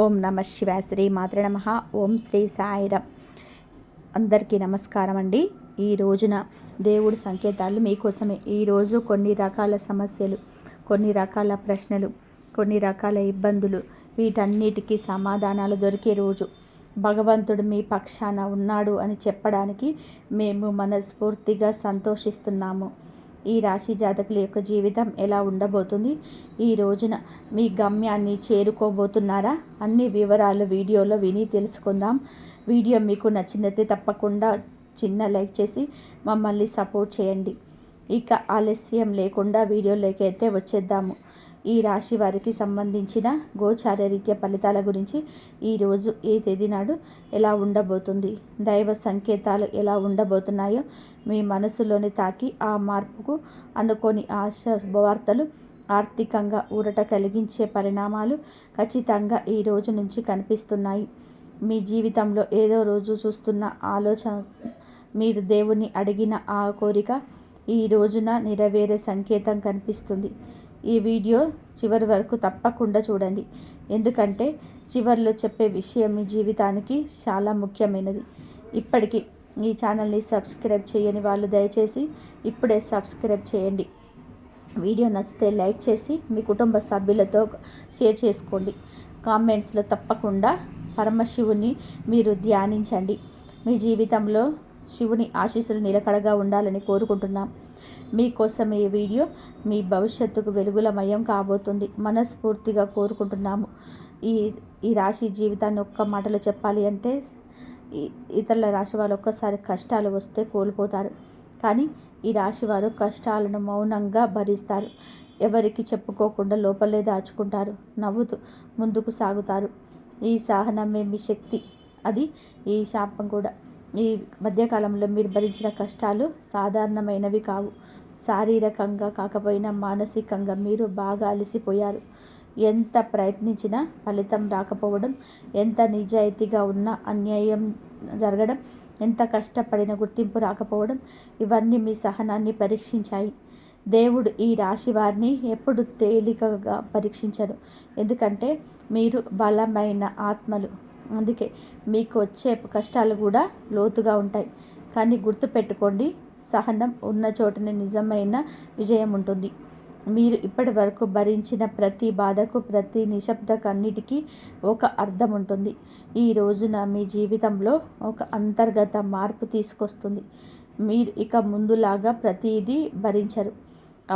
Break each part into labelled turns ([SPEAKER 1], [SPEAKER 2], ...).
[SPEAKER 1] ఓం నమ శివాయ. శ్రీ మాత్రే నమః. ఓం శ్రీ సాయిరామ్. అందరికీ నమస్కారం అండి. ఈ రోజున దేవుడి సంకేతాలు మీకోసమే. ఈరోజు కొన్ని రకాల సమస్యలు, కొన్ని రకాల ప్రశ్నలు, కొన్ని రకాల ఇబ్బందులు, వీటన్నిటికీ సమాధానాలు దొరికే రోజు. భగవంతుడు మీ పక్షాన ఉన్నాడు అని చెప్పడానికి మేము మనస్ఫూర్తిగా సంతోషిస్తున్నాము. ఈ రాశి జాతకుల యొక్క జీవితం ఎలా ఉండబోతుంది, ఈ రోజున మీ గమ్యాన్ని చేరుకోబోతున్నారా, అన్ని వివరాలు వీడియోలో విని తెలుసుకుందాం. వీడియో మీకు నచ్చినట్లయితే తప్పకుండా చిన్న లైక్ చేసి మమ్మల్ని సపోర్ట్ చేయండి. ఇక ఆలస్యం లేకుండా వీడియోలోకి అయితే వచ్చేద్దాము. ఈ రాశి వారికి సంబంధించిన గోచారరీత్య ఫలితాల గురించి ఈరోజు ఏ తేదీ నాడు ఎలా ఉండబోతుంది, దైవ సంకేతాలు ఎలా ఉండబోతున్నాయో మీ మనసులోని తాకి ఆ మార్పుకు అనుకోని శుభవార్తలు, ఆర్థికంగా ఊరట కలిగించే పరిణామాలు ఖచ్చితంగా ఈ రోజు నుంచి కనిపిస్తున్నాయి. మీ జీవితంలో ఏదో రోజు చూస్తున్న ఆలోచన, మీరు దేవుణ్ణి అడిగిన ఆ కోరిక ఈ రోజున నెరవేరే సంకేతం కనిపిస్తుంది. ఈ వీడియో చివరి వరకు తప్పకుండా చూడండి, ఎందుకంటే చివరిలో చెప్పే విషయం మీ జీవితానికి చాలా ముఖ్యమైనది. ఇప్పటికీ ఈ ఛానల్ని సబ్స్క్రైబ్ చేయని వాళ్ళు దయచేసి ఇప్పుడే సబ్స్క్రైబ్ చేయండి. వీడియో నచ్చితే లైక్ చేసి మీ కుటుంబ సభ్యులతో షేర్ చేసుకోండి. కామెంట్స్లో తప్పకుండా పరమశివుని మీరు ధ్యానించండి. మీ జీవితంలో శివుని ఆశీస్సులు నిలకడగా ఉండాలని కోరుకుంటున్నాం. మీకోసం ఈ వీడియో మీ భవిష్యత్తుకు వెలుగులమయం కాబోతుంది మనస్ఫూర్తిగా కోరుకుంటున్నాము. ఈ రాశి జీవితాన్ని ఒక్క మాటలో చెప్పాలి అంటే, ఇతరుల రాశి వాళ్ళు ఒక్కసారి కష్టాలు వస్తే కోల్పోతారు, కానీ ఈ రాశి వారు కష్టాలను మౌనంగా భరిస్తారు. ఎవరికి చెప్పుకోకుండా లోపలే దాచుకుంటారు. నవ్వుతూ ముందుకు సాగుతారు. ఈ సహనమే మీ శక్తి, అది ఈ శాపం కూడా. ఈ మధ్యకాలంలో మీరు భరించిన కష్టాలు సాధారణమైనవి కావు. శారీరకంగా కాకపోయినా మానసికంగా మీరు బాగా అలసిపోయారు. ఎంత ప్రయత్నించినా ఫలితం రాకపోవడం, ఎంత నిజాయితీగా ఉన్నా అన్యాయం జరగడం, ఎంత కష్టపడిన గుర్తింపు రాకపోవడం, ఇవన్నీ మీ సహనాన్ని పరీక్షించాయి. దేవుడు ఈ రాశి వారిని ఎప్పుడు తేలికగా పరీక్షించడు, ఎందుకంటే మీరు బలమైన ఆత్మలు. అందుకే మీకు వచ్చే కష్టాలు కూడా లోతుగా ఉంటాయి. కానీ గుర్తుపెట్టుకోండి, సహనం ఉన్న చోటనే నిజమైన విజయం ఉంటుంది. మీరు ఇప్పటి వరకు భరించిన ప్రతి బాధకు, ప్రతి నిశ్శబ్దకన్నిటికీ ఒక అర్థం ఉంటుంది. ఈ రోజున మీ జీవితంలో ఒక అంతర్గత మార్పు తీసుకొస్తుంది. మీరు ఇక ముందులాగా ప్రతిదీ భరించరు.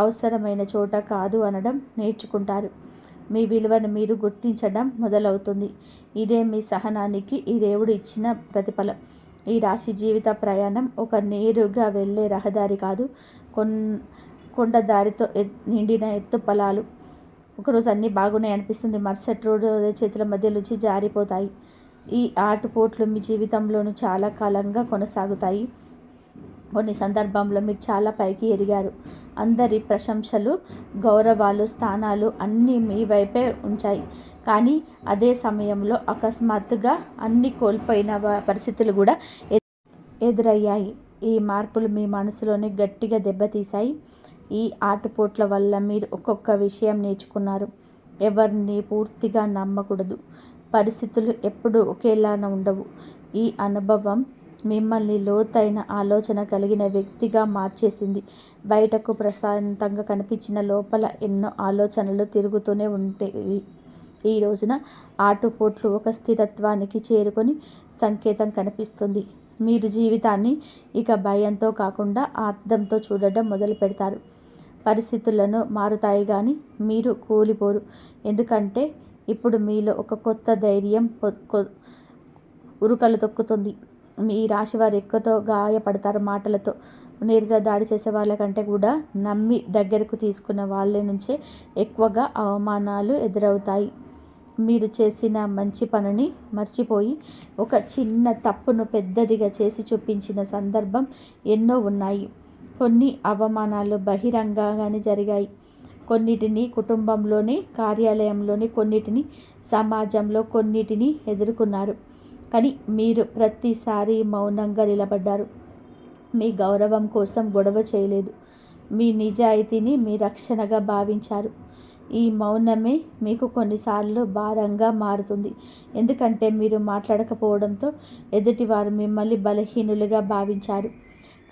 [SPEAKER 1] అవసరమైన చోట కాదు అనడం నేర్చుకుంటారు. మీ విలువను మీరు గుర్తించడం మొదలవుతుంది. ఇదే మీ సహనానికి ఈ దేవుడు ఇచ్చిన ప్రతిఫలం. ఈ రాశి జీవిత ప్రయాణం ఒక నేరుగా వెళ్ళే రహదారి కాదు, కొండ దారితో నిండిన ఎత్తు పొలాలు. ఒకరోజు అన్నీ బాగున్నాయి అనిపిస్తుంది, మరుసటి రోజు చేతుల మధ్య నుంచి జారిపోతాయి. ఈ ఆటుపోట్లు మీ జీవితంలోనూ చాలా కాలంగా కొనసాగుతాయి. కొన్ని సందర్భంలో మీరు చాలా పైకి ఎదిగారు. అందరి ప్రశంసలు, గౌరవాలు, స్థానాలు అన్నీ మీ వైపే ఉంచాయి. కానీ అదే సమయంలో అకస్మాత్తుగా అన్నీ కోల్పోయిన పరిస్థితులు కూడా ఎదురయ్యాయి. ఈ మార్పులు మీ మనసులోనే గట్టిగా దెబ్బతీశాయి. ఈ ఆటుపోట్ల వల్ల మీరు ఒక్కొక్క విషయం నేర్చుకున్నారు. ఎవరిని పూర్తిగా నమ్మకూడదు. పరిస్థితులు ఎప్పుడూ ఒకేలా ఉండవు. ఈ అనుభవం మిమ్మల్ని లోతైన ఆలోచన కలిగిన వ్యక్తిగా మార్చేసింది. బయటకు ప్రశాంతంగా కనిపించిన లోపల ఎన్నో ఆలోచనలు తిరుగుతూనే ఉంటాయి. ఈ రోజున ఆటుపోట్లు ఒక స్థిరత్వానికి చేరుకొని సంకేతం కనిపిస్తుంది. మీరు జీవితాన్ని ఇక భయంతో కాకుండా అర్థంతో చూడడం మొదలు పెడతారు. పరిస్థితులను మారుతాయి కానీ మీరు కూలిపోరు, ఎందుకంటే ఇప్పుడు మీలో ఒక కొత్త ధైర్యం ఉరుకలు తొక్కుతుంది. మీ రాశి వారు ఎక్కువతో గాయపడతారు. మాటలతో నేరుగా దాడి చేసే వాళ్ళకంటే కూడా నమ్మి దగ్గరకు తీసుకున్న వాళ్ళ నుంచే ఎక్కువగా అవమానాలు ఎదురవుతాయి. మీరు చేసిన మంచి పనిని మర్చిపోయి ఒక చిన్న తప్పును పెద్దదిగా చేసి చూపించిన సందర్భం ఎన్నో ఉన్నాయి. కొన్ని అవమానాలు బహిరంగంగానే జరిగాయి. కొన్నిటిని కుటుంబంలోని, కార్యాలయంలోని, కొన్నిటిని సమాజంలో, కొన్నిటిని ఎదుర్కొన్నారు. కానీ మీరు ప్రతిసారి మౌనంగా నిలబడ్డారు. మీ గౌరవం కోసం గొడవ చేయలేదు. మీ నిజాయితీని మీ రక్షణగా భావించారు. ఈ మౌనమే మీకు కొన్నిసార్లు భారంగా మారుతుంది. ఎందుకంటే మీరు మాట్లాడకపోవడంతో ఎదుటివారు మిమ్మల్ని బలహీనులుగా భావించారు.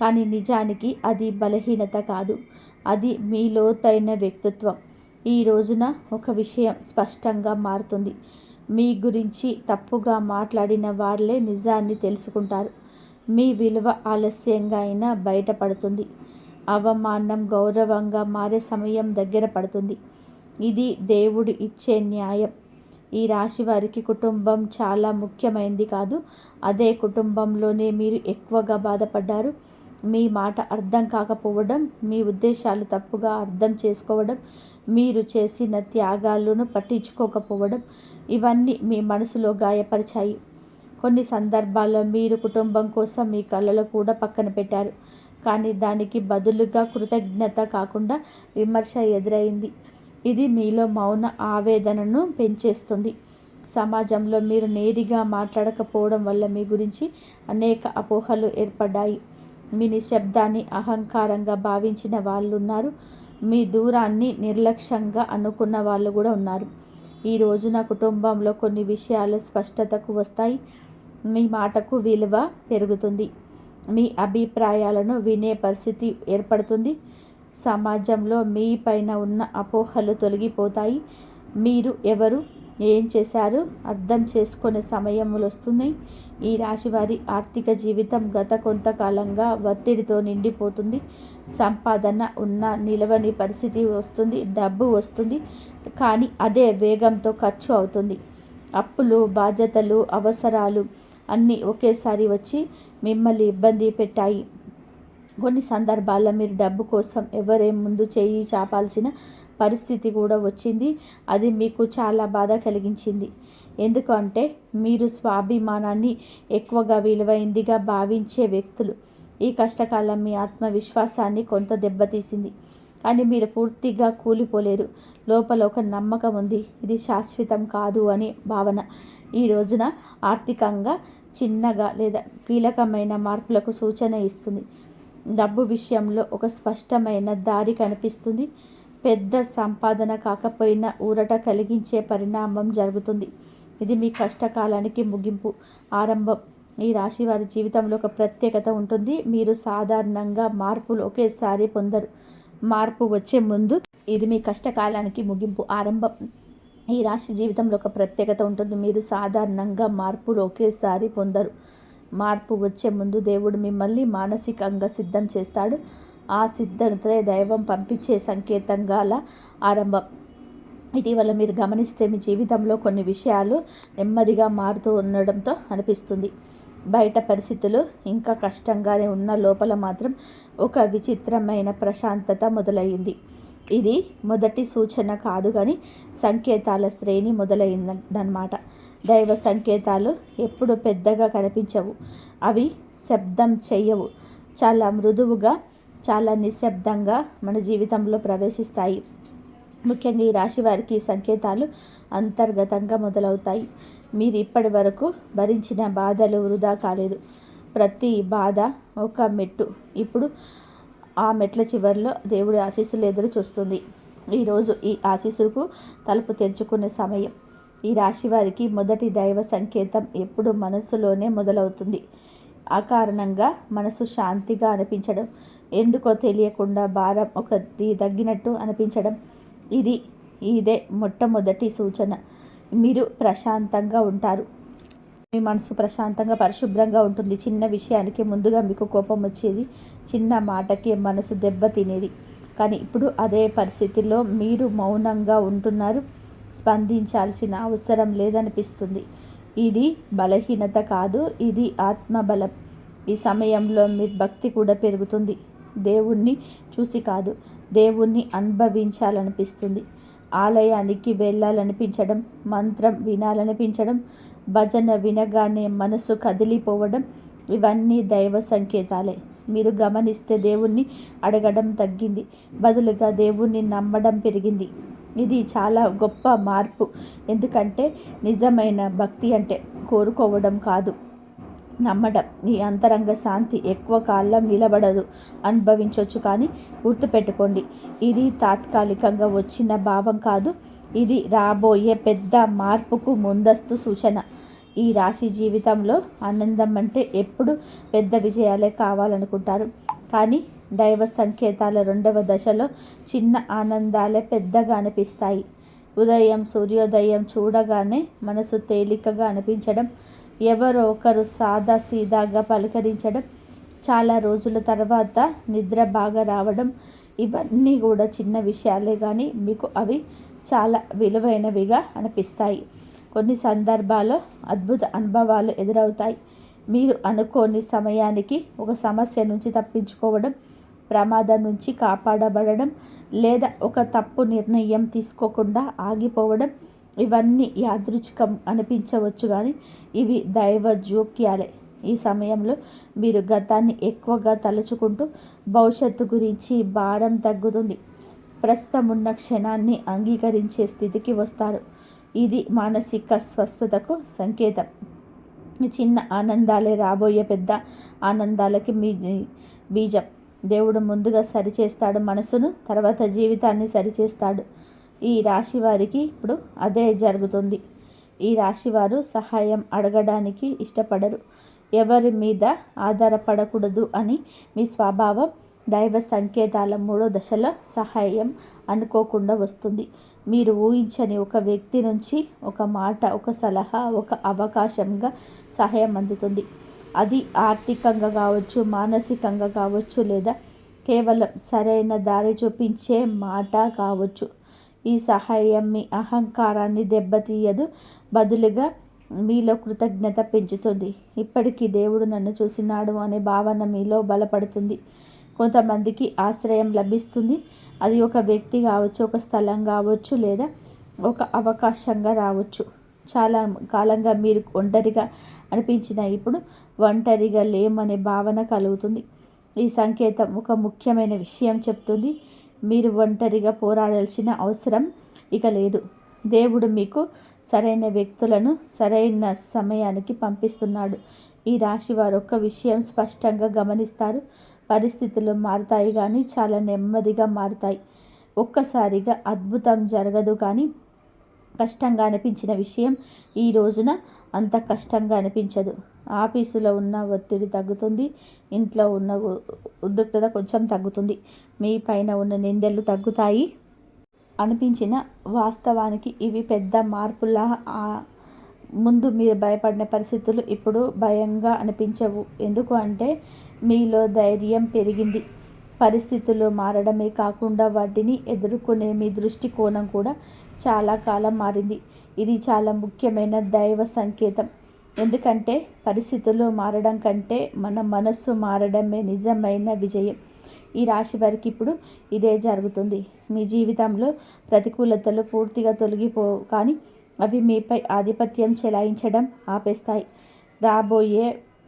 [SPEAKER 1] కానీ నిజానికి అది బలహీనత కాదు, అది మీ లోతైన వ్యక్తిత్వం. ఈ రోజున ఒక విషయం స్పష్టంగా మారుతుంది. మీ గురించి తప్పుగా మాట్లాడిన వాళ్ళే నిజాన్ని తెలుసుకుంటారు. మీ విలువ ఆలస్యంగా అయినా బయటపడుతుంది. అవమానం గౌరవంగా మారే సమయం దగ్గర పడుతుంది. ఇది దేవుడు ఇచ్చే న్యాయం. ఈ రాశి వారికి కుటుంబం చాలా ముఖ్యమైనది కాదు, అదే కుటుంబంలోనే మీరు ఎక్కువగా బాధపడ్డారు. మీ మాట అర్థం కాకపోవడం, మీ ఉద్దేశాలు తప్పుగా అర్థం చేసుకోవడం, మీరు చేసిన త్యాగాలను పట్టించుకోకపోవడం, ఇవన్నీ మీ మనసులో గాయపరిచాయి. కొన్ని సందర్భాల్లో మీరు కుటుంబం కోసం మీ కళలు కూడా పక్కన పెట్టారు. కానీ దానికి బదులుగా కృతజ్ఞత కాకుండా విమర్శ ఎదురైంది. ఇది మీలో మౌన ఆవేదనను పెంచేస్తుంది. సమాజంలో మీరు నేరుగా మాట్లాడకపోవడం వల్ల మీ గురించి అనేక అపోహలు ఏర్పడ్డాయి. మీ నిశ్శబ్దాన్ని అహంకారంగా భావించిన వాళ్ళు ఉన్నారు. మీ దూరాన్ని నిర్లక్ష్యంగా అనుకున్న వాళ్ళు కూడా ఉన్నారు. ఈ రోజున కుటుంబంలో కొన్ని విషయాలు స్పష్టతకు వస్తాయి. మీ మాటకు విలువ పెరుగుతుంది. మీ అభిప్రాయాలను వినే పరిస్థితి ఏర్పడుతుంది. సమాజంలో మీ పైన ఉన్న అపోహలు తొలగిపోతాయి. మీరు ఎవరు, ఏం చేశారు అర్థం చేసుకునే సమయములు వస్తున్నాయి. ఈ రాశివారి ఆర్థిక జీవితం గత కొంతకాలంగా ఒత్తిడితో నిండిపోతుంది. సంపాదన ఉన్న నిలవని పరిస్థితి వస్తుంది, డబ్బు వస్తుంది, కానీ అదే వేగంతో ఖర్చు అవుతుంది. అప్పులు, బాధ్యతలు, అవసరాలు అన్నీ ఒకేసారి వచ్చి మిమ్మల్ని ఇబ్బంది పెట్టాయి. కొన్ని సందర్భాల్లో మీరు డబ్బు కోసం ఎవరేం ముందు చేయి చాపాల్సిన పరిస్థితి కూడా వచ్చింది. అది మీకు చాలా బాధ కలిగించింది. ఎందుకంటే మీరు స్వాభిమానాన్ని ఎక్కువగా విలువైందిగా భావించే వ్యక్తులు. ఈ కష్టకాలం మీ ఆత్మవిశ్వాసాన్ని కొంత దెబ్బతీసింది. కానీ మీరు పూర్తిగా కూలిపోలేరు. లోపల ఒక నమ్మకం ఉంది, ఇది శాశ్వతం కాదు అని భావన. ఈ రోజున ఆర్థికంగా చిన్నగా లేదా కీలకమైన మార్పులకు సూచన ఇస్తుంది. డబ్బు విషయంలో ఒక స్పష్టమైన దారి కనిపిస్తుంది. పెద్ద సంపాదన కాకపోయినా ఊరట కలిగించే పరిణామం జరుగుతుంది. ఇది మీ కష్టకాలానికి ముగింపు, ఆరంభం. ఈ రాశి వారి జీవితంలో ఒక ప్రత్యేకత ఉంటుంది. మీరు సాధారణంగా మార్పులు ఒకేసారి పొందరు. మార్పు వచ్చే ముందు ఇది మీ కష్టకాలానికి ముగింపు, ఆరంభం. ఈ రాశి జీవితంలో ఒక ప్రత్యేకత ఉంటుంది. మీరు సాధారణంగా మార్పులు ఒకేసారి పొందరు. మార్పు వచ్చే ముందు దేవుడు మిమ్మల్ని మానసికంగా సిద్ధం చేస్తాడు. ఆ సిద్ధతే దైవం పంపించే సంకేతంగాల ఆరంభం. ఇటీవల మీరు గమనిస్తే మీ జీవితంలో కొన్ని విషయాలు నెమ్మదిగా మారుతూ ఉండడంతో అనిపిస్తుంది. బయట పరిస్థితులు ఇంకా కష్టంగానే ఉన్న లోపల మాత్రం ఒక విచిత్రమైన ప్రశాంతత మొదలయ్యింది. ఇది మొదటి సూచన కాదు, కానీ సంకేతాల శ్రేణి మొదలైందన్నమాట. దైవ సంకేతాలు ఎప్పుడు పెద్దగా కనిపించవు. అవి శబ్దం చెయ్యవు. చాలా మృదువుగా, చాలా నిశ్శబ్దంగా మన జీవితంలో ప్రవేశిస్తాయి. ముఖ్యంగా ఈ రాశి వారికి ఈ సంకేతాలు అంతర్గతంగా మొదలవుతాయి. మీరు ఇప్పటి వరకు భరించిన బాధలు వృధా కాలేదు. ప్రతి బాధ ఒక మెట్టు. ఇప్పుడు ఆ మెట్ల చివరిలో దేవుడి ఆశీస్సులు ఎదురు చూస్తుంది. ఈరోజు ఈ ఆశీస్సులకు తలుపు తెరుచుకునే సమయం. ఈ రాశి వారికి మొదటి దైవ సంకేతం ఎప్పుడు మనస్సులోనే మొదలవుతుంది. ఆ కారణంగా మనసు శాంతిగా అనిపించడం, ఎందుకో తెలియకుండా భారం ఒకటి తగ్గినట్టు అనిపించడం, ఇదే మొట్టమొదటి సూచన. మీరు ప్రశాంతంగా ఉంటారు. మీ మనసు ప్రశాంతంగా, పరిశుభ్రంగా ఉంటుంది. చిన్న విషయానికి ముందుగా మీకు కోపం వచ్చేది, చిన్న మాటకి మనసు దెబ్బ తినేది. కానీ ఇప్పుడు అదే పరిస్థితిలో మీరు మౌనంగా ఉంటున్నారు. స్పందించాల్సిన అవసరం లేదనిపిస్తుంది. ఇది బలహీనత కాదు, ఇది ఆత్మబలం. ఈ సమయంలో మీ భక్తి కూడా పెరుగుతుంది. దేవుణ్ణి చూసి కాదు, దేవుణ్ణి అనుభవించాలనిపిస్తుంది. ఆలయానికి వెళ్ళాలనిపించడం, మంత్రం వినాలనిపించడం, భజన వినగానే మనసు కదిలిపోవడం, ఇవన్నీ దైవ సంకేతాలే. మీరు గమనిస్తే దేవుణ్ణి అడగడం తగ్గింది, బదులుగా దేవుణ్ణి నమ్మడం పెరిగింది. ఇది చాలా గొప్ప మార్పు. ఎందుకంటే నిజమైన భక్తి అంటే కోరుకోవడం కాదు, నమ్మడం. ఈ అంతరంగ శాంతి ఎక్కువ కాలం నిలబడదు, అనుభవించవచ్చు. కానీ గుర్తుపెట్టుకోండి, ఇది తాత్కాలికంగా వచ్చిన భావం కాదు. ఇది రాబోయే పెద్ద మార్పుకు ముందస్తు సూచన. ఈ రాశి జీవితంలో ఆనందం అంటే ఎప్పుడు పెద్ద విజయాలే కావాలనుకుంటారు. కానీ దైవ సంకేతాల 2వ దశలో చిన్న ఆనందాలే పెద్దగా అనిపిస్తాయి. ఉదయం సూర్యోదయం చూడగానే మనసు తేలికగా అనిపించడం, ఎవరో ఒకరు సాదా సీదాగా పలకరించడం, చాలా రోజుల తర్వాత నిద్ర బాగా రావడం, ఇవన్నీ కూడా చిన్న విషయాలే కానీ మీకు అవి చాలా విలువైనవిగా అనిపిస్తాయి. కొన్ని సందర్భాల్లో అద్భుత అనుభవాలు ఎదురవుతాయి. మీరు అనుకోని సమయానికి ఒక సమస్య నుంచి తప్పించుకోవడం, ప్రమాదం నుంచి కాపాడబడడం, లేదా ఒక తప్పు నిర్ణయం తీసుకోకుండా ఆగిపోవడం, ఇవన్నీ యాదృచ్ఛికం అనిపించవచ్చు. కానీ ఇవి దైవ జోక్యాలే. ఈ సమయంలో మీరు గతాన్ని ఎక్కువగా తలుచుకుంటూ భవిష్యత్తు గురించి భారం తగ్గుతుంది. ప్రస్తుతం ఉన్న క్షణాన్ని అంగీకరించే స్థితికి వస్తారు. ఇది మానసిక స్వస్థతకు సంకేతం. చిన్న ఆనందాలే రాబోయే పెద్ద ఆనందాలకి బీజం. దేవుడు ముందుగా సరిచేస్తాడు మనసును, తర్వాత జీవితాన్ని సరిచేస్తాడు. ఈ రాశి వారికి ఇప్పుడు అదే జరుగుతుంది. ఈ రాశివారు సహాయం అడగడానికి ఇష్టపడరు. ఎవరి మీద ఆధారపడకూడదు అని మీ స్వభావం. దైవ సంకేతాల 3వ దశలో సహాయం అనుకోకుండా వస్తుంది. మీరు ఊహించని ఒక వ్యక్తి నుంచి ఒక మాట, ఒక సలహా, ఒక అవకాశంగా సహాయం అందుతుంది. అది ఆర్థికంగా కావచ్చు, మానసికంగా కావచ్చు, లేదా కేవలం సరైన దారి చూపించే మాట కావచ్చు. ఈ సహాయం మీ అహంకారాన్ని దెబ్బతీయదు, బదులుగా మీలో కృతజ్ఞత పెంచుతుంది. ఇప్పటికీ దేవుడు నన్ను చూసినాడు అనే భావన మీలో బలపడుతుంది. కొంతమందికి ఆశ్రయం లభిస్తుంది. అది ఒక వ్యక్తి కావచ్చు, ఒక స్థలం కావచ్చు, లేదా ఒక అవకాశంగా రావచ్చు. చాలా కాలంగా మీరు ఒంటరిగా అనిపించిన ఇప్పుడు ఒంటరిగా లేమనే భావన కలుగుతుంది. ఈ సంకేతం ఒక ముఖ్యమైన విషయం చెప్తుంది. మీరు ఒంటరిగా పోరాడాల్సిన అవసరం ఇక లేదు. దేవుడు మీకు సరైన వ్యక్తులను సరైన సమయానికి పంపిస్తున్నాడు. ఈ రాశి వారు ఒక్క విషయం స్పష్టంగా గమనిస్తారు. పరిస్థితులు మారుతాయి కానీ చాలా నెమ్మదిగా మారుతాయి. ఒక్కసారిగా అద్భుతం జరగదు, కానీ కష్టంగా అనిపించిన విషయం ఈ రోజున అంత కష్టంగా అనిపించదు. ఆఫీసులో ఉన్న ఒత్తిడి తగ్గుతుంది. ఇంట్లో ఉన్న ఉద్రిక్తత కొంచెం తగ్గుతుంది. మీ పైన ఉన్న నిందలు తగ్గుతాయి. అనిపించిన వాస్తవానికి ఇవి పెద్ద మార్పులా. ముందు మీరు భయపడిన పరిస్థితులు ఇప్పుడు భయంగా అనిపించవు. ఎందుకు అంటే మీలో ధైర్యం పెరిగింది. పరిస్థితులు మారడమే కాకుండా వాటిని ఎదుర్కొనే మీ దృష్టికోణం కూడా చాలా కాలం మారింది. ఇది చాలా ముఖ్యమైన దైవ సంకేతం. ఎందుకంటే పరిస్థితులు మారడం కంటే మన మనస్సు మారడమే నిజమైన విజయం. ఈ రాశి వారికి ఇప్పుడు ఇదే జరుగుతుంది. మీ జీవితంలో ప్రతికూలతలు పూర్తిగా కానీ అవి మీపై ఆధిపత్యం చెలాయించడం ఆపేస్తాయి. రాబోయే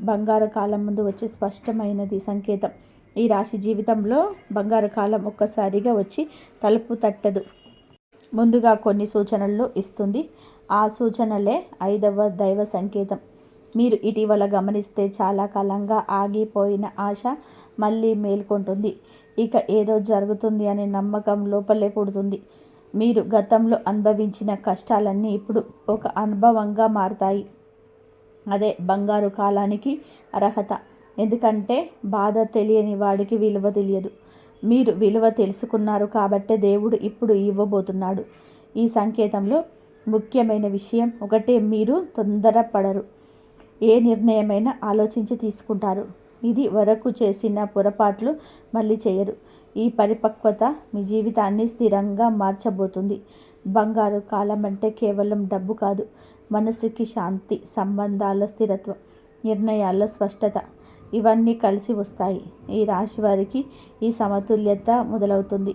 [SPEAKER 1] బంగారు కాలం ముందు వచ్చే స్పష్టమైనది సంకేతం. ఈ రాశి జీవితంలో బంగారు కాలం ఒక్కసారిగా వచ్చి తలుపు తట్టదు. ముందుగా కొన్ని సూచనలు ఇస్తుంది. ఆ సూచనలే 5వ దైవ సంకేతం. మీరు ఇటీవల గమనిస్తే చాలా కాలంగా ఆగిపోయిన ఆశ మళ్ళీ మేల్కొంటుంది. ఇక ఏదో జరుగుతుంది అనే నమ్మకం లోపలే పుడుతుంది. మీరు గతంలో అనుభవించిన కష్టాలన్నీ ఇప్పుడు ఒక అనుభవంగా మారతాయి. అదే బంగారు కాలానికి అర్హత. ఎందుకంటే బాధ తెలియని వాడికి విలువ తెలియదు. మీరు విలువ తెలుసుకున్నారు కాబట్టే దేవుడు ఇప్పుడు ఇవ్వబోతున్నాడు. ఈ సంకేతంలో ముఖ్యమైన విషయం ఒకటే, మీరు తొందరపడరు. ఏ నిర్ణయమైనా ఆలోచించి తీసుకుంటారు. ఇది వరకు చేసిన పొరపాట్లు మళ్ళీ చేయరు. ఈ పరిపక్వత మీ జీవితాన్ని స్థిరంగా మార్చబోతుంది. బంగారు కాలం అంటే కేవలం డబ్బు కాదు, మనసుకి శాంతి, సంబంధాల్లో స్థిరత్వం, నిర్ణయాల్లో స్పష్టత, ఇవన్నీ కలిసి వస్తాయి. ఈ రాశి వారికి ఈ సమతుల్యత మొదలవుతుంది.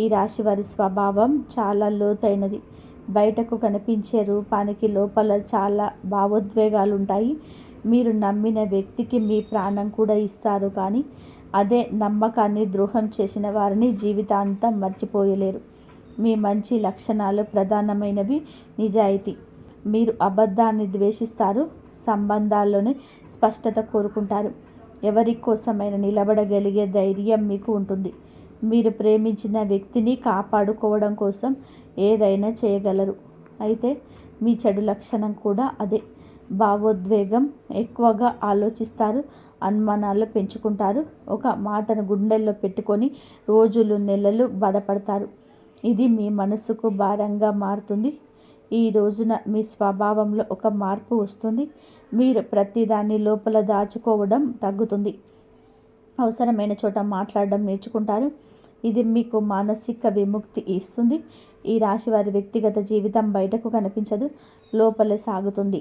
[SPEAKER 1] ఈ రాశి వారి స్వభావం చాలా లోతైనది. బయటకు కనిపించే రూపానికి లోపల చాలా భావోద్వేగాలు ఉంటాయి. మీరు నమ్మిన వ్యక్తికి మీ ప్రాణం కూడా ఇస్తారు, కానీ అదే నమ్మకాన్ని ద్రోహం చేసిన వారిని జీవితాంతం మర్చిపోయలేరు. మీ మంచి లక్షణాలు ప్రధానమైనవి. నిజాయితీ, మీరు అబద్ధాన్ని ద్వేషిస్తారు, సంబంధాల్లోనే స్పష్టత కోరుకుంటారు. ఎవరి కోసమైనా నిలబడగలిగే ధైర్యం మీకు ఉంటుంది. మీరు ప్రేమించిన వ్యక్తిని కాపాడుకోవడం కోసం ఏదైనా చేయగలరు. అయితే మీ చెడు లక్షణం కూడా అదే. భావోద్వేగం, ఎక్కువగా ఆలోచిస్తారు, అనుమానాలు పెంచుకుంటారు, ఒక మాటను గుండెల్లో పెట్టుకొని రోజులు నెలలు బాధపడతారు. ఇది మీ మనసుకు భారంగా మారుతుంది. ఈ రోజున మీ స్వభావంలో ఒక మార్పు వస్తుంది. మీరు ప్రతిదాన్ని లోపల దాచుకోవడం తగ్గుతుంది. అవసరమైన చోట మాట్లాడడం నేర్చుకుంటారు. ఇది మీకు మానసిక విముక్తి ఇస్తుంది. ఈ రాశి వారి వ్యక్తిగత జీవితం బయటకు కనిపించదు, లోపలే సాగుతుంది.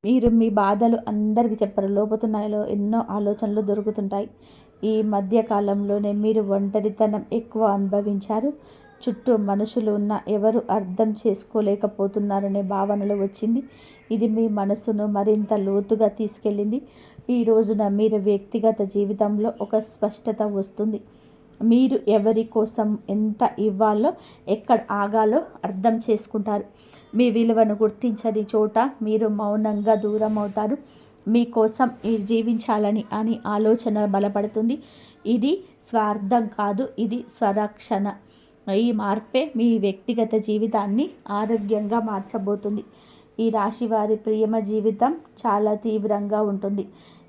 [SPEAKER 1] మీరు మీ బాధలు అందరికీ చెప్పరు. లోపుతున్నాయో ఎన్నో ఆలోచనలు దొరుకుతుంటాయి. ఈ మధ్య కాలంలోనే మీరు ఒంటరితనం ఎక్కువ అనుభవించారు. చుట్టూ మనుషులు ఉన్న ఎవరు అర్థం చేసుకోలేకపోతున్నారనే భావనలు వచ్చింది. ఇది మీ మనసును మరింత లోతుగా తీసుకెళ్ళింది. ఈ రోజున మీరు వ్యక్తిగత జీవితంలో ఒక స్పష్టత వస్తుంది. మీరు ఎవరి కోసం ఎంత ఇవ్వాలో, ఎక్కడ ఆగాలో అర్థం చేసుకుంటారు. మీ విలువను గుర్తించని చోట మీరు మౌనంగా దూరం అవుతారు. మీకోసం జీవించాలని అని ఆలోచన బలపడుతుంది. ఇది స్వార్థం కాదు, ఇది స్వరక్షణ. ఈ మార్పే మీ వ్యక్తిగత జీవితాన్ని ఆరోగ్యంగా మార్చబోతుంది. ఈ రాశి వారి ప్రేమ జీవితం చాలా తీవ్రంగా ఉంటుంది.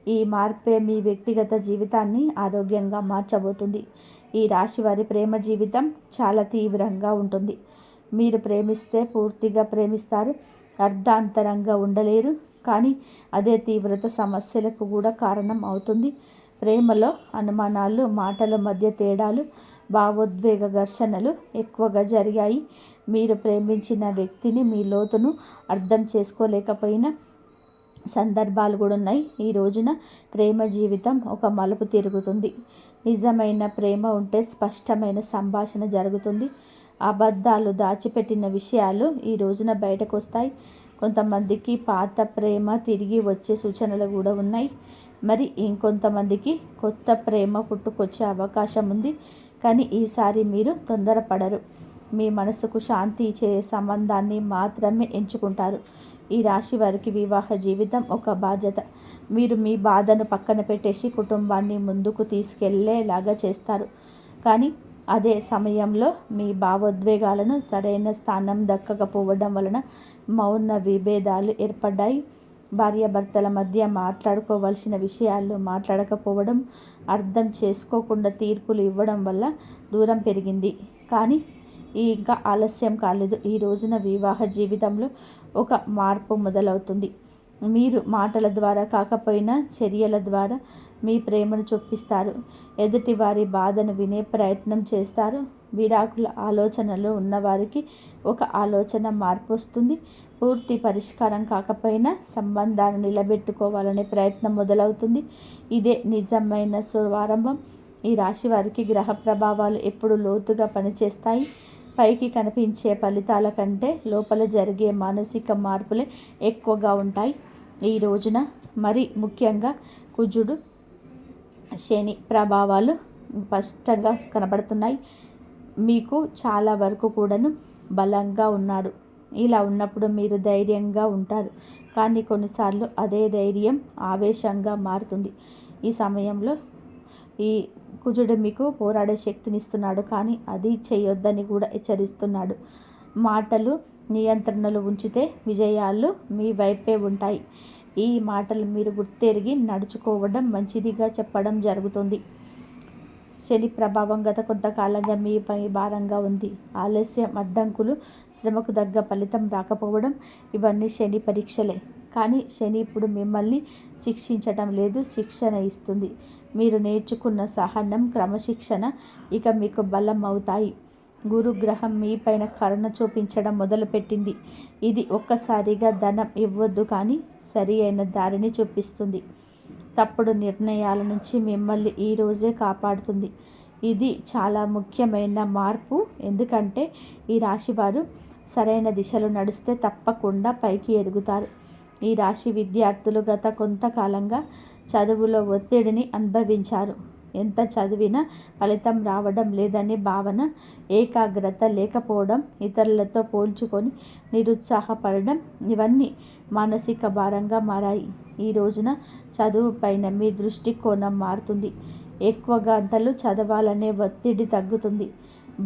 [SPEAKER 1] ఈ మార్పే మీ వ్యక్తిగత జీవితాన్ని ఆరోగ్యంగా మార్చబోతుంది. ఈ రాశి వారి ప్రేమ జీవితం చాలా తీవ్రంగా ఉంటుంది. మీరు ప్రేమిస్తే పూర్తిగా ప్రేమిస్తారు, అర్ధాంతరంగా ఉండలేరు. కానీ అదే తీవ్రత సమస్యలకు కూడా కారణం అవుతుంది. ప్రేమలో అనుమానాలు, మాటల మధ్య తేడాలు, భావోద్వేగ ఘర్షణలు ఎక్కువగా జరిగాయి. మీరు ప్రేమించిన వ్యక్తిని మీ లోతును అర్థం చేసుకోలేకపోయిన సందర్భాలు కూడా ఉన్నాయి. ఈ రోజున ప్రేమ జీవితం ఒక మలుపు తిరుగుతుంది. నిజమైన ప్రేమ ఉంటే స్పష్టమైన సంభాషణ జరుగుతుంది. అబద్ధాలు, దాచిపెట్టిన విషయాలు ఈ రోజున బయటకు వస్తాయి. కొంతమందికి పాత ప్రేమ తిరిగి వచ్చే సూచనలు కూడా ఉన్నాయి. మరి ఇంకొంతమందికి కొత్త ప్రేమ పుట్టుకొచ్చే అవకాశం ఉంది. కానీ ఈసారి మీరు తొందరపడరు. మీ మనసుకు శాంతి ఇచ్చే సంబంధాన్ని మాత్రమే ఎంచుకుంటారు. ఈ రాశి వారికి వివాహ జీవితం ఒక బాధ్యత. మీరు మీ బాధను పక్కన పెట్టేసి కుటుంబాన్ని ముందుకు తీసుకెళ్లేలాగా చేస్తారు. కానీ అదే సమయంలో మీ భావోద్వేగాలను సరైన స్థానం దక్కకపోవడం వలన మౌన విభేదాలు ఏర్పడ్డాయి. భార్యాభర్తల మధ్య మాట్లాడుకోవాల్సిన విషయాలు మాట్లాడకపోవడం, అర్థం చేసుకోకుండా తీర్పులు ఇవ్వడం వల్ల దూరం పెరిగింది. కానీ ఇంకా ఆలస్యం కాలేదు. ఈ రోజున వివాహ జీవితంలో ఒక మార్పు మొదలవుతుంది. మీరు మాటల ద్వారా కాకపోయినా చర్యల ద్వారా మీ ప్రేమను చూపిస్తారు. ఎదుటి వారి బాధను వినే ప్రయత్నం చేస్తారు. విడాకుల ఆలోచనలు ఉన్నవారికి ఒక ఆలోచన మార్పు వస్తుంది. పూర్తి పరిష్కారం కాకపోయినా సంబంధాన్ని నిలబెట్టుకోవాలనే ప్రయత్నం మొదలవుతుంది. ఇదే నిజమైన శుభారంభం. ఈ రాశి వారికి గ్రహ ప్రభావాలు ఎప్పుడు లోతుగా పనిచేస్తాయి. పైకి కనిపించే ఫలితాల కంటే లోపల జరిగే మానసిక మార్పులే ఎక్కువగా ఉంటాయి. ఈ రోజున మరి ముఖ్యంగా కుజుడు, శని ప్రభావాలు స్పష్టంగా కనబడుతున్నాయి. మీకు చాలా వరకు కూడాను బలంగా ఉన్నాడు. ఇలా ఉన్నప్పుడు మీరు ధైర్యంగా ఉంటారు. కానీ కొన్నిసార్లు అదే ధైర్యం ఆవేశంగా మారుతుంది. ఈ సమయంలో ఈ కుజుడు మీకు పోరాడే శక్తినిస్తున్నాడు, కానీ అది చేయొద్దని కూడా హెచ్చరిస్తున్నాడు. మాటలు నియంత్రణలు ఉంచితే విజయాలు మీ వైపే ఉంటాయి. ఈ మాటలు మీరు గుర్తెరిగి నడుచుకోవడం మంచిదిగా చెప్పడం జరుగుతుంది. శని ప్రభావం గత కొంతకాలంగా మీపై భారంగా ఉంది. ఆలస్యం, అడ్డంకులు, శ్రమకు తగ్గ ఫలితం రాకపోవడం ఇవన్నీ శని పరీక్షలే. కానీ శని ఇప్పుడు మిమ్మల్ని శిక్షించటం లేదు, శిక్షణ ఇస్తుంది. మీరు నేర్చుకున్న సహనం, క్రమశిక్షణ ఇక మీకు బలం అవుతాయి. గురుగ్రహం మీపైన కరుణ చూపించడం మొదలుపెట్టింది. ఇది ఒక్కసారిగా ధనం ఇవ్వద్దు, కానీ సరి అయిన దారిని చూపిస్తుంది. తప్పుడు నిర్ణయాల నుంచి మిమ్మల్ని ఈరోజే కాపాడుతుంది. ఇది చాలా ముఖ్యమైన మార్పు. ఎందుకంటే ఈ రాశివారు సరైన దిశలో నడిస్తే తప్పకుండా పైకి ఎదుగుతారు. ఈ రాశి విద్యార్థులు గత కొంతకాలంగా చదువులో ఒత్తిడిని అనుభవించారు. ఎంత చదివినా ఫలితం రావడం లేదనే భావన, ఏకాగ్రత లేకపోవడం, ఇతరులతో పోల్చుకొని నిరుత్సాహపడడం ఇవన్నీ మానసిక భారంగా మారాయి. ఈ రోజున చదువుపైన మీ దృష్టికోణం మారుతుంది. ఎక్కువ గంటలు చదవాలనే ఒత్తిడి తగ్గుతుంది.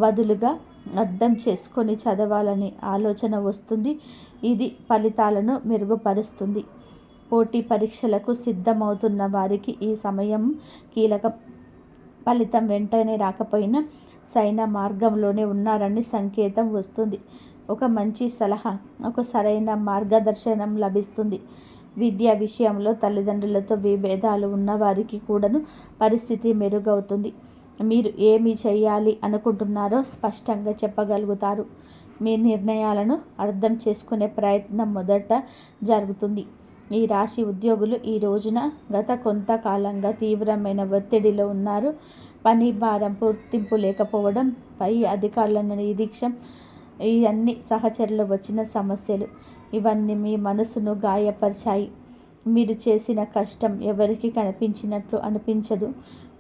[SPEAKER 1] బదులుగా అర్థం చేసుకొని చదవాలనే ఆలోచన వస్తుంది. ఇది ఫలితాలను మెరుగుపరుస్తుంది. పోటీ పరీక్షలకు సిద్ధమవుతున్న వారికి ఈ సమయం కీలకం. ఫలితం వెంటనే రాకపోయినా సైన మార్గంలోనే ఉన్నారని సంకేతం వస్తుంది. ఒక మంచి సలహా, ఒక సరైన మార్గదర్శనం లభిస్తుంది. విద్యా విషయంలో తల్లిదండ్రులతో విభేదాలు ఉన్నవారికి కూడాను పరిస్థితి మెరుగవుతుంది. మీరు ఏమి చేయాలి అనుకుంటున్నారో స్పష్టంగా చెప్పగలుగుతారు. మీ నిర్ణయాలను అర్థం చేసుకునే ప్రయత్నం మొదట జరుగుతుంది. ఈ రాశి ఉద్యోగులు ఈ రోజున గత కొంతకాలంగా తీవ్రమైన ఒత్తిడిలో ఉన్నారు. పని భారం, గుర్తింపు లేకపోవడం, పై అధికారుల నిరీక్షణ, ఇవన్నీ సహచరులు వచ్చిన సమస్యలు, ఇవన్నీ మీ మనసును గాయపరిచాయి. మీరు చేసిన కష్టం ఎవరికి కనిపించినట్లు అనిపించదు.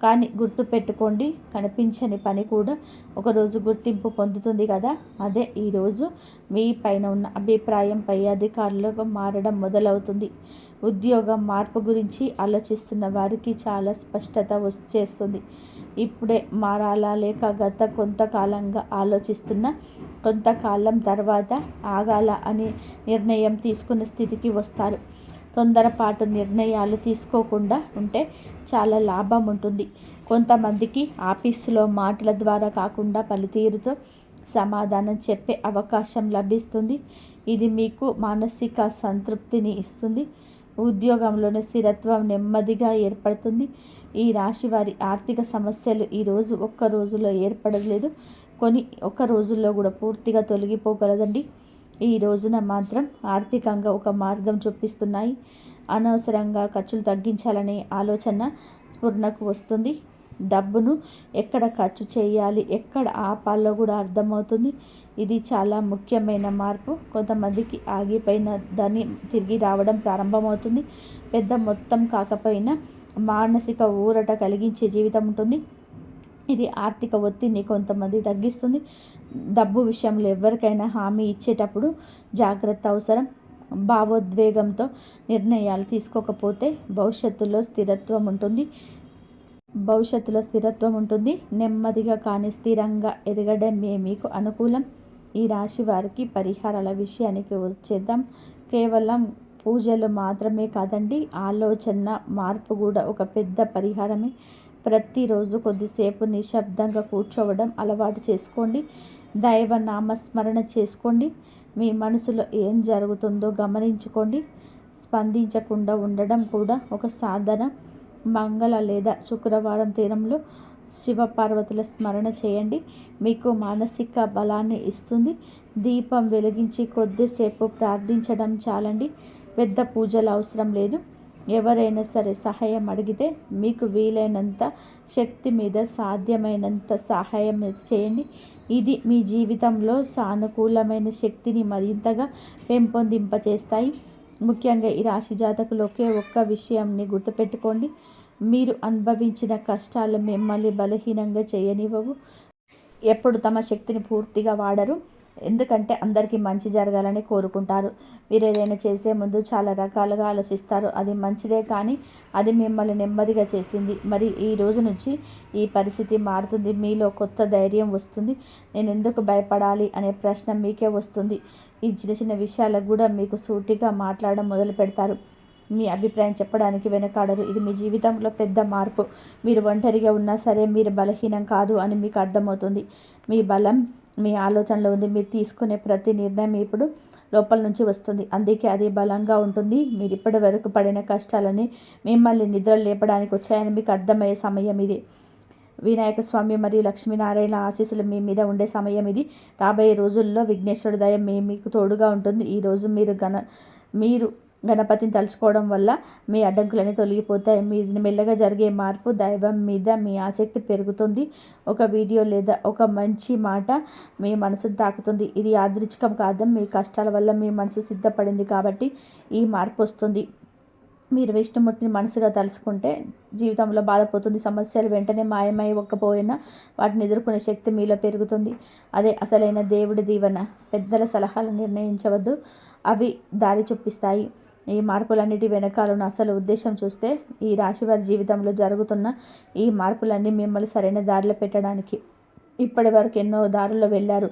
[SPEAKER 1] కానీ గుర్తుపెట్టుకోండి, కనిపించని పని కూడా ఒకరోజు గుర్తింపు పొందుతుంది కదా. అదే ఈరోజు మీ పైన ఉన్న అభిప్రాయం పై అధికారులకు మారడం మొదలవుతుంది. ఉద్యోగం మార్పు గురించి ఆలోచిస్తున్న వారికి చాలా స్పష్టత వచ్చేస్తుంది. ఇప్పుడే మారాలా లేక గత కొంతకాలంగా ఆలోచిస్తున్న కొంతకాలం తర్వాత ఆగాల అని నిర్ణయం తీసుకున్న స్థితికి వస్తారు. తొందరపాటు నిర్ణయాలు తీసుకోకుండా ఉంటే చాలా లాభం ఉంటుంది. కొంతమందికి ఆఫీసులో మాటల ద్వారా కాకుండా పనితీరుతో సమాధానం చెప్పే అవకాశం లభిస్తుంది. ఇది మీకు మానసిక సంతృప్తిని ఇస్తుంది. ఉద్యోగంలోని స్థిరత్వం నెమ్మదిగా ఏర్పడుతుంది. ఈ రాశి వారి ఆర్థిక సమస్యలు ఈరోజు ఒక్క రోజులో ఏర్పడలేదు, కొన్ని ఒక్క రోజుల్లో కూడా పూర్తిగా తొలగిపోగలదండి. ఈ రోజున మాత్రం ఆర్థికంగా ఒక మార్గం చూపిస్తున్నాయి. అనవసరంగా ఖర్చులు తగ్గించాలనే ఆలోచన స్ఫురణకు వస్తుంది. డబ్బును ఎక్కడ ఖర్చు చేయాలి, ఎక్కడ ఆపాలో కూడా అర్థమవుతుంది. ఇది చాలా ముఖ్యమైన మార్పు. కొంతమందికి ఆగిపోయిన దాన్ని తిరిగి రావడం ప్రారంభమవుతుంది. పెద్ద మొత్తం కాకపోయినా మానసిక ఊరట కలిగించే జీవితం ఉంటుంది. ఇది ఆర్థిక ఒత్తిడిని కొంతమంది తగ్గిస్తుంది. డబ్బు విషయంలో ఎవరికైనా హామీ ఇచ్చేటప్పుడు జాగ్రత్త అవసరం. భావోద్వేగంతో నిర్ణయాలు తీసుకోకపోతే భవిష్యత్తులో స్థిరత్వం ఉంటుంది. నెమ్మదిగా కానీ స్థిరంగా ఎదగడమే మీకు అనుకూలం. ఈ రాశి వారికి పరిహారాల విషయానికి వచ్చేద్దాం. కేవలం పూజలు మాత్రమే కాదండి, ఆలోచన మార్పు కూడా ఒక పెద్ద పరిహారమే. ప్రతిరోజు కొద్దిసేపు నిశ్శబ్దంగా కూర్చోవడం అలవాటు చేసుకోండి. దైవ నామస్మరణ చేసుకోండి. మీ మనసులో ఏం జరుగుతుందో గమనించుకోండి. స్పందించకుండా ఉండడం కూడా ఒక సాధన. మంగళ లేదా శుక్రవారం తీరంలో శివపార్వతుల స్మరణ చేయండి. మీకు మానసిక బలాన్ని ఇస్తుంది. దీపం వెలిగించి కొద్దిసేపు ప్రార్థించడం చాలండి. పెద్ద పూజలు అవసరం లేదు. ఎవరైనా సరే సహాయం అడిగితే మీకు వీలైనంత శక్తి మీద సాధ్యమైనంత సహాయం చేయండి. ఇది మీ జీవితంలో సానుకూలమైన శక్తిని మరింతగా పెంపొందింపచేస్తాయి. ముఖ్యంగా ఈ రాశి జాతకులు ఒకే ఒక్క విషయాన్ని గుర్తుపెట్టుకోండి. మీరు అనుభవించిన కష్టాలు మిమ్మల్ని బలహీనంగా చేయనివ్వవు. ఎప్పుడు తమ శక్తిని పూర్తిగా వాడరు. ఎందుకంటే అందరికీ మంచి జరగాలని కోరుకుంటారు. మీరు ఏదైనా చేసే ముందు చాలా రకాలుగా ఆలోచిస్తారు. అది మంచిదే, కానీ అది మిమ్మల్ని నెమ్మదిగా చేసింది. మరి ఈ రోజు నుంచి ఈ పరిస్థితి మారుతుంది. మీలో కొత్త ధైర్యం వస్తుంది. నేను ఎందుకు భయపడాలి అనే ప్రశ్న మీకే వస్తుంది. ఈ చిన్న చిన్న విషయాలకు కూడా మీకు సూటిగా మాట్లాడడం మొదలు పెడతారు. మీ అభిప్రాయం చెప్పడానికి వెనకాడరు. ఇది మీ జీవితంలో పెద్ద మార్పు. మీరు ఒంటరిగా ఉన్నా సరే మీరు బలహీనం కాదు అని మీకు అర్థమవుతుంది. మీ బలం మీ ఆలోచనలో ఉంది. మీరు తీసుకునే ప్రతి నిర్ణయం ఇప్పుడు లోపల నుంచి వస్తుంది. అందుకే అది బలంగా ఉంటుంది. మీరు ఇప్పటి వరకు పడిన కష్టాలని మిమ్మల్ని నిద్ర లేపడానికి వచ్చాయని మీకు అర్థమయ్యే సమయం ఇది. వినాయక స్వామి మరియు లక్ష్మీనారాయణ ఆశీస్సులు మీ మీద ఉండే సమయం ఇది. రాబోయే రోజుల్లో విఘ్నేశ్వరుడి దయ మీకు తోడుగా ఉంటుంది. ఈరోజు మీరు గణపతిని తలుచుకోవడం వల్ల మీ అడ్డంకులన్నీ తొలగిపోతాయి. మీ మెల్లగా జరిగే మార్పు, దైవం మీద మీ ఆసక్తి పెరుగుతుంది. ఒక వీడియో లేదా ఒక మంచి మాట మీ మనసును తాకుతుంది. ఇది యాదృచ్ఛికం కాదు. మీ కష్టాల వల్ల మీ మనసు సిద్ధపడింది కాబట్టి ఈ మార్పు వస్తుంది. మీరు విష్ణుమూర్తిని మనసుగా తలుచుకుంటే జీవితంలో బాధపోతుంది. సమస్యలు వెంటనే మాయమై ఒక్కపోయినా వాటిని ఎదుర్కొనే శక్తి మీలో పెరుగుతుంది. అదే అసలైన దేవుడి దీవెన. పెద్దల సలహాలు నిర్ణయించవద్దు, అవి దారి చూపిస్తాయి. ఈ మార్పులన్నిటి వెనకాలను అసలు ఉద్దేశం చూస్తే ఈ రాశివారి జీవితంలో జరుగుతున్న ఈ మార్పులన్నీ మిమ్మల్ని సరైన దారిలో పెట్టడానికి. ఇప్పటి వరకు ఎన్నో దారుల్లో వెళ్ళారు,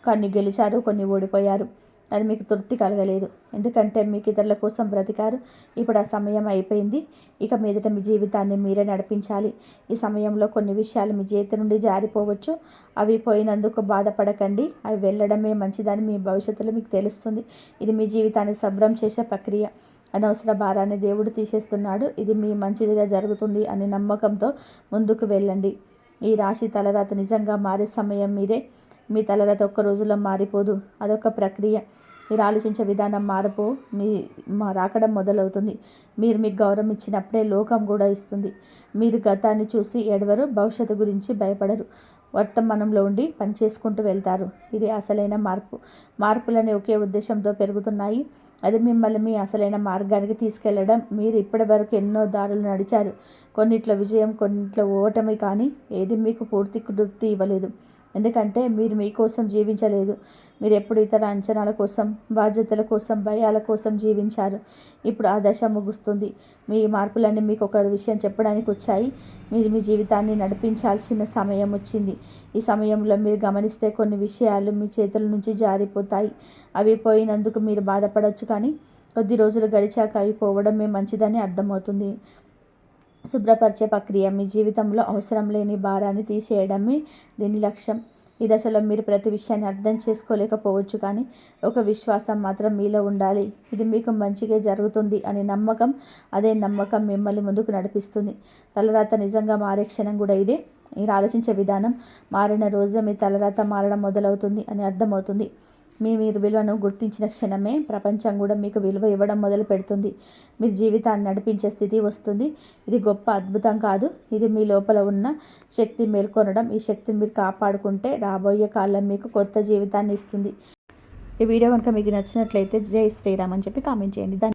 [SPEAKER 1] కొన్ని గెలిచారు, కొన్ని ఓడిపోయారు. అది మీకు తృప్తి కలగలేదు, ఎందుకంటే మీకు ఇతరుల కోసం బ్రతికారు. ఇప్పుడు ఆ సమయం అయిపోయింది. ఇక మీదట మీ జీవితాన్ని మీరే నడిపించాలి. ఈ సమయంలో కొన్ని విషయాలు మీ చేతి నుండి జారిపోవచ్చు. అవి పోయినందుకు బాధపడకండి, అవి వెళ్ళడమే మంచిదని మీ భవిష్యత్తులో మీకు తెలుస్తుంది. ఇది మీ జీవితాన్ని శుభ్రం చేసే ప్రక్రియ. అనవసర భారాన్ని దేవుడు తీసేస్తున్నాడు. ఇది మీ మంచిదిగా జరుగుతుంది అనే నమ్మకంతో ముందుకు వెళ్ళండి. ఈ రాశి తలరాత నిజంగా మారే సమయం మీరే. మీ తలరాత ఒక్క రోజులో మారిపోదు, అదొక ప్రక్రియ. మీరు ఆలోచించే విధానం మార్పు రాకడం మొదలవుతుంది. మీరు మీకు గౌరవం ఇచ్చినప్పుడే లోకం కూడా ఇస్తుంది. మీరు గతాన్ని చూసి ఏడవరు, భవిష్యత్తు గురించి భయపడరు. వర్తమానంలో ఉండి పని చేసుకుంటూ వెళ్తారు. ఇది అసలైన మార్పు. మార్పులని ఒకే ఉద్దేశంతో పెరుగుతున్నాయి. అది మిమ్మల్ని మీ అసలైన మార్గానికి తీసుకెళ్లడం. మీరు ఇప్పటి వరకు ఎన్నో దారులు నడిచారు. కొన్నిట్లో విజయం, కొన్నిట్లో ఓటమి, కానీ ఏది మీకు పూర్తి తృప్తి ఇవ్వలేదు. ఎందుకంటే మీరు మీకోసం జీవించలేదు. మీరు ఎప్పుడు ఇతర అంచనాల కోసం, బాధ్యతల కోసం, భయాల కోసం జీవించారు. ఇప్పుడు ఆ దశ ముగుస్తుంది. మీ మార్పులన్నీ మీకు ఒక విషయం చెప్పడానికి వచ్చాయి. మీరు మీ జీవితాన్ని నడిపించాల్సిన సమయం వచ్చింది. ఈ సమయంలో మీరు గమనిస్తే కొన్ని విషయాలు మీ చేతుల నుంచి జారిపోతాయి. అవి పోయినందుకు మీరు బాధపడవచ్చు, కానీ కొద్ది రోజులు గడిచాక అవి పోవడమే మంచిదని అర్థమవుతుంది. శుభ్రపరిచే ప్రక్రియ. మీ జీవితంలో అవసరం లేని భారాన్ని తీసేయడమే దీని లక్ష్యం. ఈ దశలో మీరు ప్రతి విషయాన్ని అర్థం చేసుకోలేకపోవచ్చు, కానీ ఒక విశ్వాసం మాత్రం మీలో ఉండాలి. ఇది మీకు మంచిగా జరుగుతుంది అనే నమ్మకం. అదే నమ్మకం మిమ్మల్ని ముందుకు నడిపిస్తుంది. తలరాత నిజంగా మారే క్షణం కూడా ఇదే. మీరు ఆలోచించే విధానం మారిన రోజు మీ తలరాత మారడం మొదలవుతుంది అని అర్థమవుతుంది. మీరు విలువను గుర్తించిన క్షణమే ప్రపంచం కూడా మీకు విలువ ఇవ్వడం మొదలు పెడుతుంది. మీ జీవితాన్ని నడిపించే స్థితి వస్తుంది. ఇది గొప్ప అద్భుతం కాదు, ఇది మీ లోపల ఉన్న శక్తి మేల్కొనడం. ఈ శక్తిని మీరు కాపాడుకుంటే రాబోయే కాలం మీకు కొత్త జీవితాన్ని ఇస్తుంది. ఈ వీడియో కనుక మీకు నచ్చినట్లయితే జై శ్రీరామ్ అని చెప్పి కామెంట్ చేయండి.